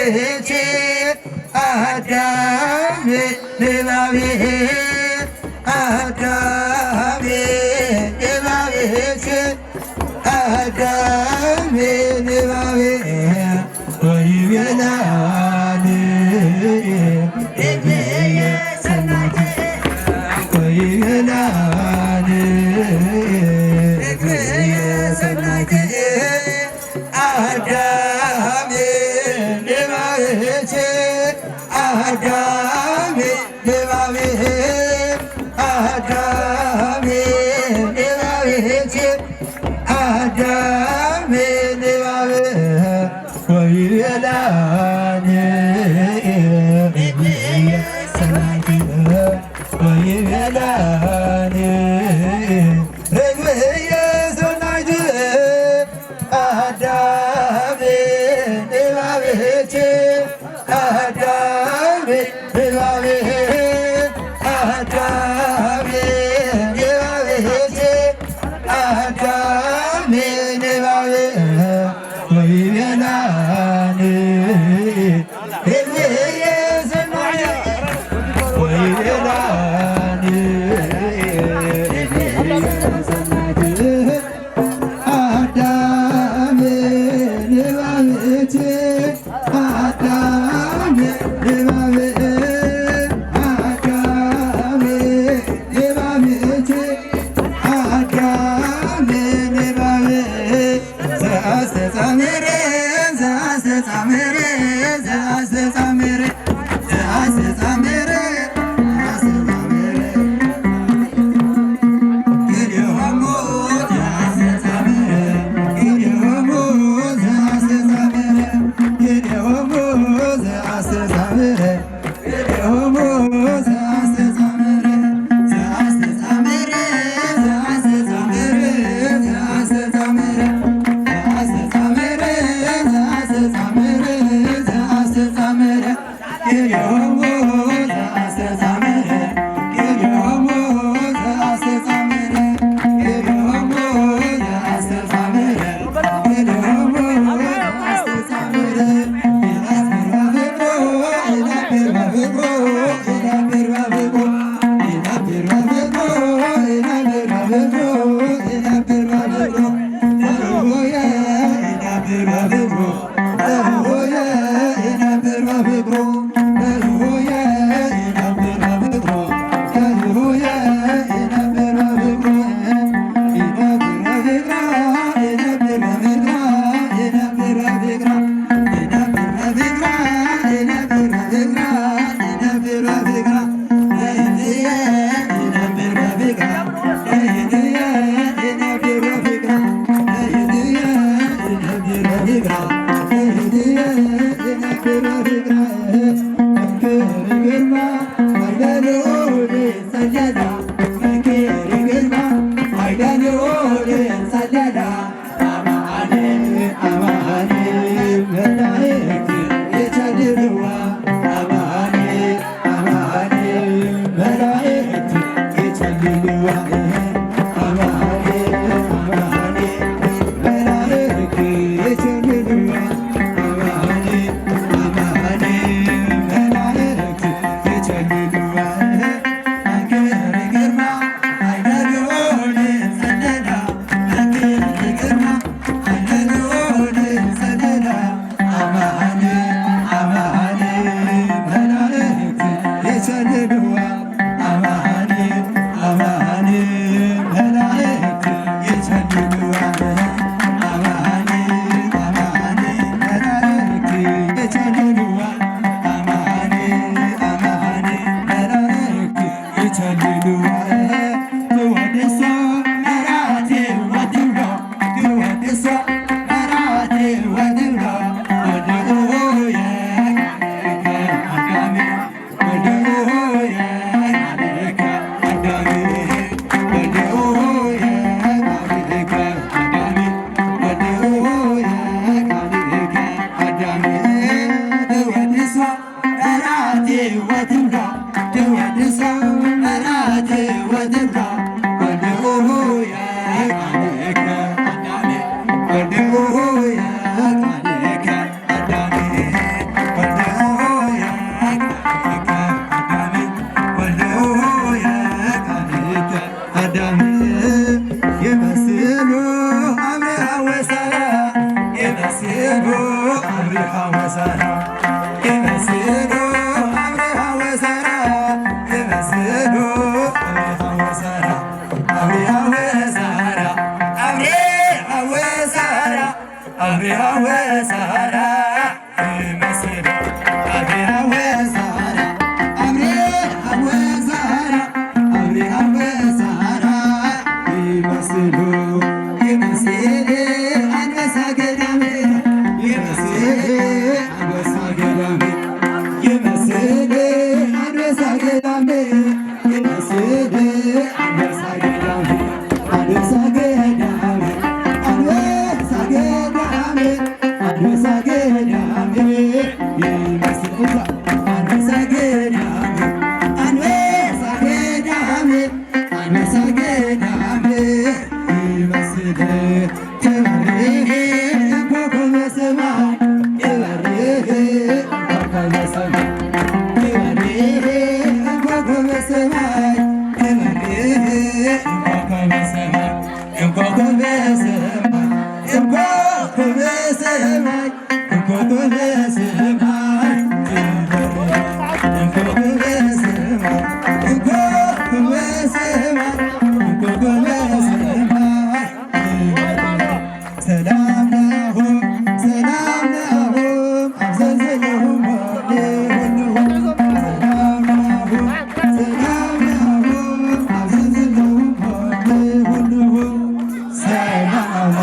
ንባቤቼ አዳሜ ንባቤ አዳሜ ንባቤቼ አዳሜ ንባቤ ወይቤላን እግየ ሰናይት ወይቤላን እግየ ሰናይት አዳሜ ንባቤቼ አዳሜ ንባቤ አዳሜ ንባቤቼ አዳሜ ንባቤ ወይቤላን እግየ ሰናይት ወይቤላን እግየ ሰናይት አዳሜ ንባቤቼ አዳሜ ንባቤ አዳሜ ንባቤቼ አዳሜ ንባቤ ወይቤላን እግየ ሰናይት ወይቤላን እግየ ሰናይት አዳሜ ንባቤቼ አዳሜ ንባቤ አዳሜ ንባቤቼ አዳሜ ንባቤ ዘአስተጻምረ ዘአስተጻምረ ዘአስተጻምረ ዘአስተጻምረ አብሪሃ ወሳራ ይመስሉ አብሪሃ ወሳራ ይመስሉ አብሪሃ ወሳራ አብሪሃ ወሳራ አብሪሃ ወሳራ አብሪሃ ወሳራ ይመስሉ አብሪሃ ወሳራ አብሪሃ ወሳራ አብሪሃ ወሳራ ይመስሉ ይመስል አንበሳ ገዳም ይመስል አንበሳ ገዳም ይመስል አንበሳ ገዳም ይመስል አንበሳ ገዳም አንበሳ ገዳም አንበሳ ገዳም አንበሳ ገዳም ይመስል አንበሳ ገዳም አንበሳ ገዳም አንበሳ ገዳም ይመስል ተበርህ ኮከበ ሰማይ ይበርህ ኮከበ ሰማይ ይበርህ ኮከበ ሰማይ ይበርህ ኮከበ ሰማይ ኮከበ ሰማይ ኮከበ ሰማይ ኮከበ ሰማይ ኮከበ ሰማይ ኮከበ ሰማይ ኮከበ ሰማይ ሰላም ለሁም ሰላም ለሁም አብዘዝለሁም ወልሁም ሰላም ለሁም ሰላም ለሁም አብዘዝለሁም ወልሁም ሰላም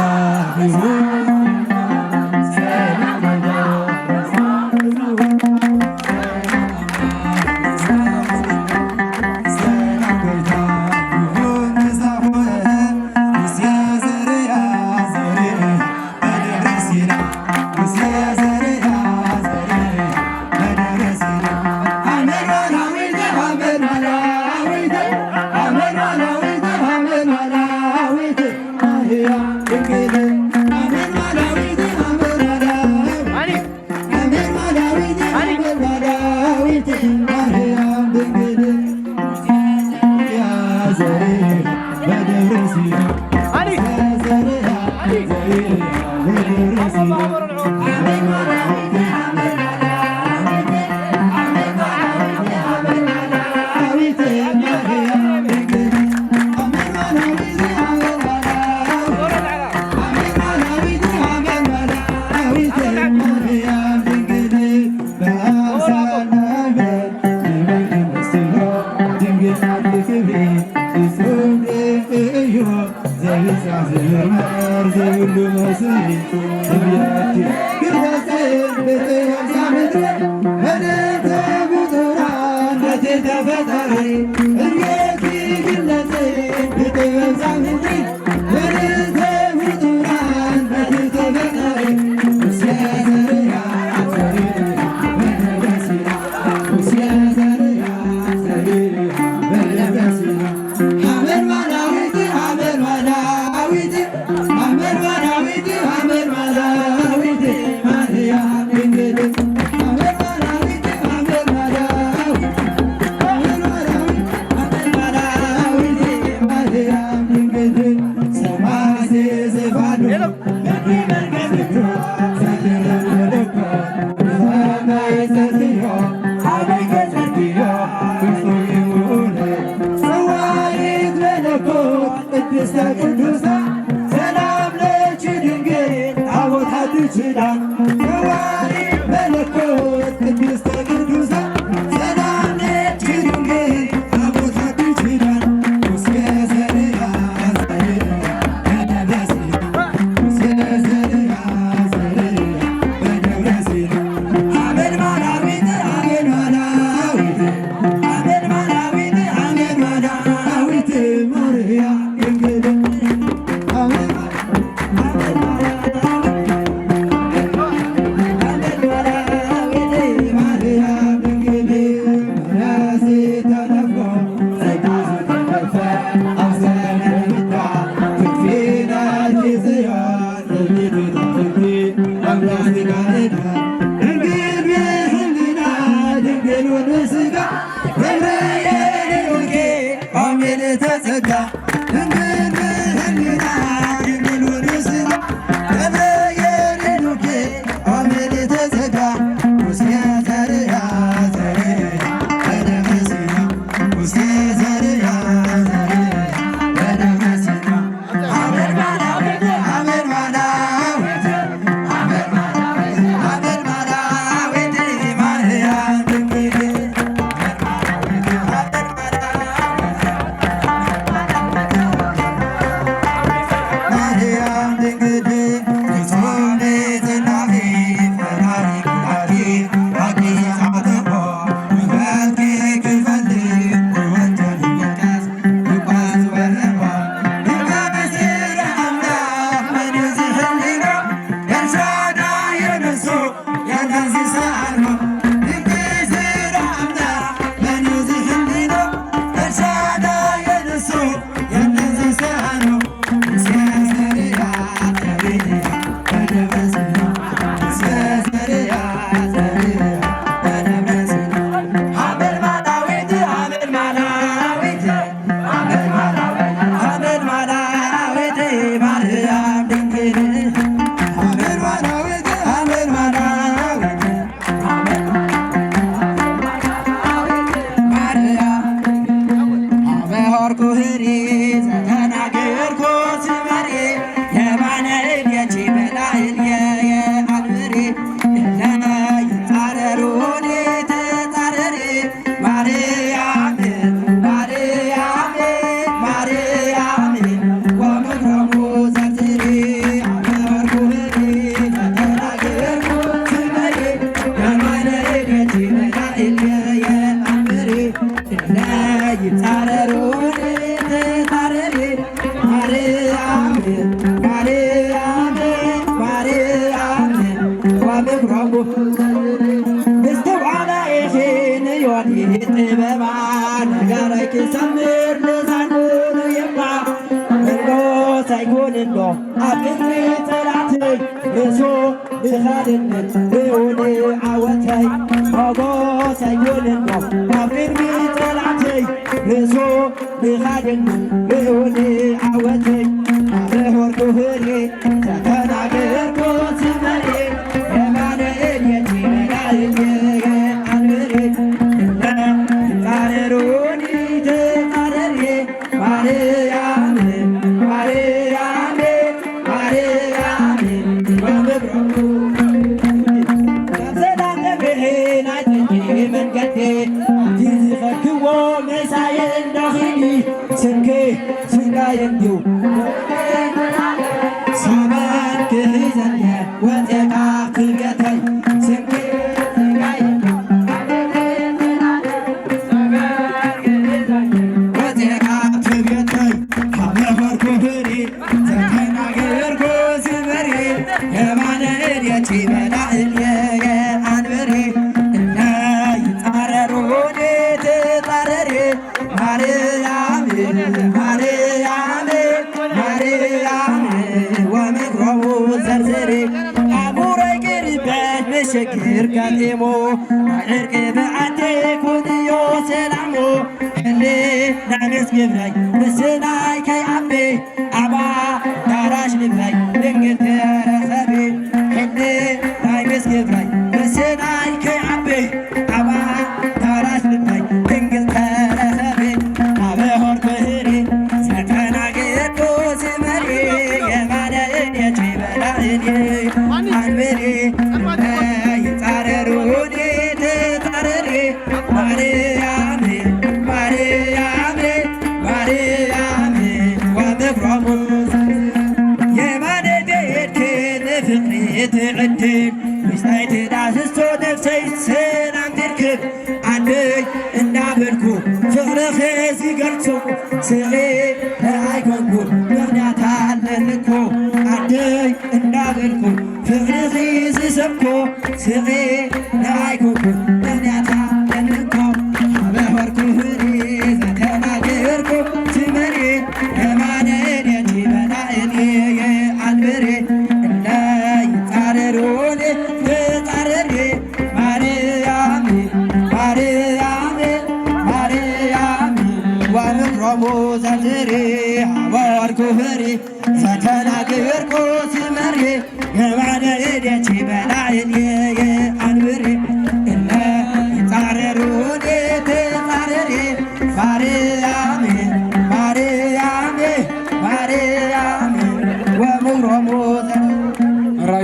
ለሁም ሰላም
ተጸጋ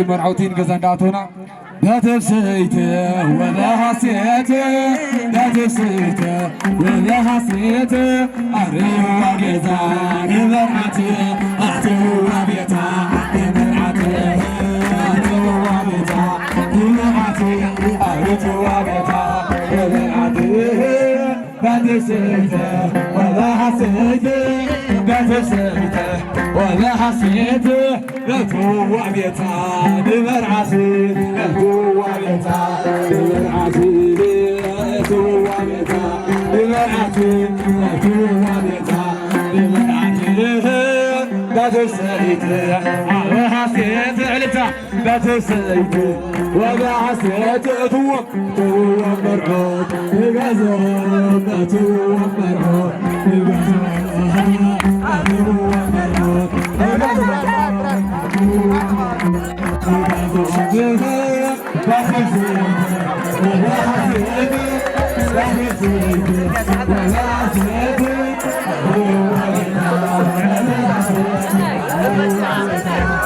مرعوتين قزنداتنا لا تفسيت ولا حسيت لا تفسيت ولا حسيت أريوا قزان مرعتي أعتوا بيتا مرعتي أعتوا بيتا مرعتي أعتوا بيتا مرعتي لا تفسيت ولا حسيت لا تفسيت ولا وبحسيت نتوى بيتا بمرعتي نتوى بيتا بمرعتي نتوى بيتا بمرعتي نتوى بيتا بمرعتي بتسيت وبحسيت علتا بتسيت وبحسيت توى مرعود بغزران توى مرعود بغزران Thank you.